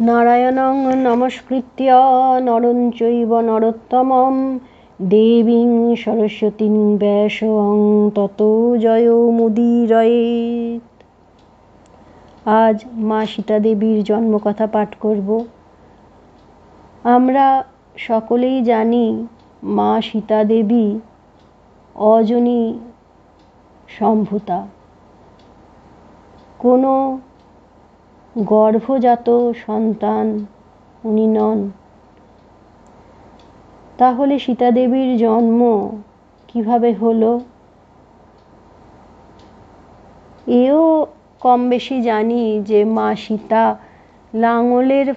নারায়ণং নমস্কৃত্য নরং চৈব নরোত্তমং দেবীং সরস্বতীং ব্যাসং ততো জয়মুদীরয়েৎ। আজ মা সীতা দেবীর জন্মকথা পাঠ করব। আমরা সকলেই জানি মা সীতা দেবী অজনী সম্ভূতা, কোনো গর্ভজাত সন্তান উনি নন। তাহলে সীতা দেবীর জন্ম কিভাবে হলো? এও কম বেশি জানি যে মা সীতা লাঙলের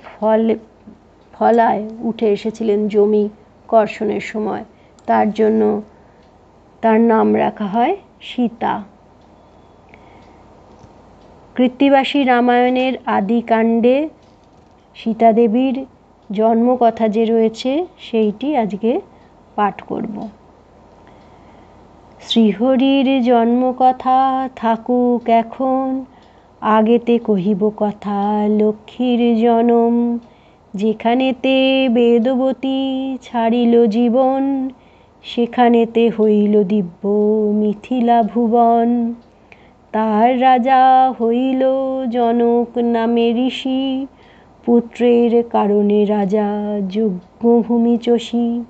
ফলায় উঠে এসেছিলেন জমি কর্ষণের সময়, তার জন্য তার নাম রাখা হয় সীতা। কৃত্তিবাসী রামায়ণের আদিকাণ্ডে সীতা দেবীর জন্মকথা যে রয়েছে সেইটি আজকে পাঠ করব। শ্রীহরির জন্মকথা থাকুক এখন, আগেতে কহিব কথা লক্ষ্মীর জনম। যেখানেতে বেদবতী ছাড়িল জীবন, সেখানেতে হইল দিব্য মিথিলা ভুবন। তার রাজা হইল জনক নামে ঋষি, পুত্রের কারণে রাজা যজ্ঞভূমি চষি।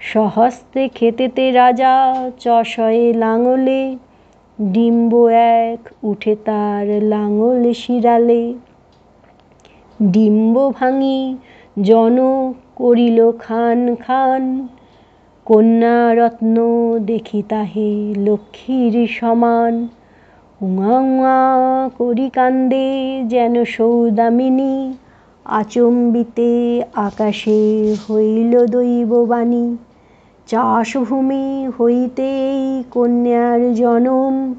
সহস্তে খেতেতে রাজা চষয়ে লাঙলে, ডিম্ব এক উঠে তার লাঙল শিরালে। ডিম্ব ভাঙি জনক করিল খান খান, কন্যা রত্ন দেখি তাহে লক্ষ্মীর সমান। উঙা উঙা করি কান্দে যেন সৌদামিনী, আচম্বিতে আকাশে হইল দৈববাণী। চাষভূমি হইতে এই কন্যার জনম,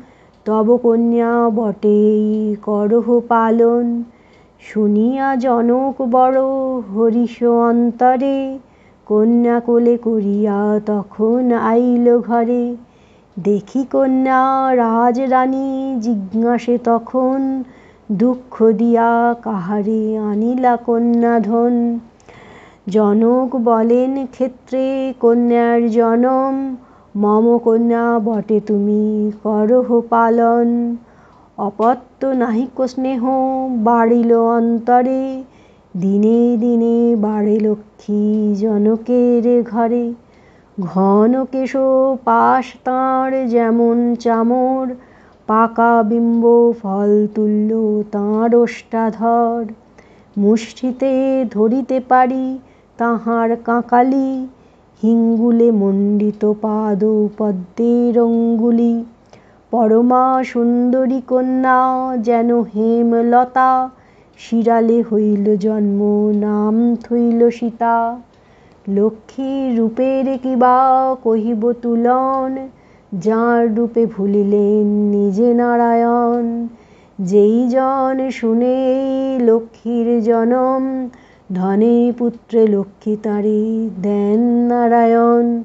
তব কন্যা বটে করহ পালন। শুনিয়া জনক বড় হরিষ অন্তরে, কন্যা কোলে করিয়া তখন আইল ঘরে। দেখি কন্যা রাজরানী জিজ্ঞাসে তখন, দুঃখ দিয়া কাহারে আনিলা কন্যাধন। জনক বলেন ক্ষেত্রে কন্যার জনম, মম কন্যা বটে তুমি করহ পালন। অপত্য নাহিক স্নেহ বাড়িল অন্তরে, দিনে দিনে বাড়ে লক্ষ্মী জনকের ঘরে। ঘন কেশ পাশ তাঁর যেমন চামর, পাকা বিম্ব ফল তুল্য তাঁর ওষ্ঠাধর। মুষ্টিতে ধরিতে পারি তাঁহার কাঁকালি, হিঙ্গুলে মণ্ডিত পাদ পদ্মের অঙ্গুলি। পরমা সুন্দরী কন্যা যেন হেমলতা, শিরালে হইল জন্ম নাম থইল সীতা। লক্ষ্মীর রূপের কিবা কহিব তুলন, যাঁর রূপে ভুলিলেন নিজে নারায়ণ। যেই জন শুনে লক্ষ্মীর জনম, ধনে পুত্রে লক্ষ্মী তারে দেন নারায়ণ।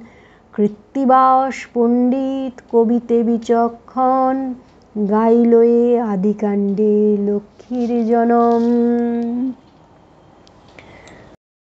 কৃত্তিবাস পণ্ডিত কবিতে বিচক্ষণ, গাইল এ আদিকাণ্ডে লক্ষ্মীর জনম।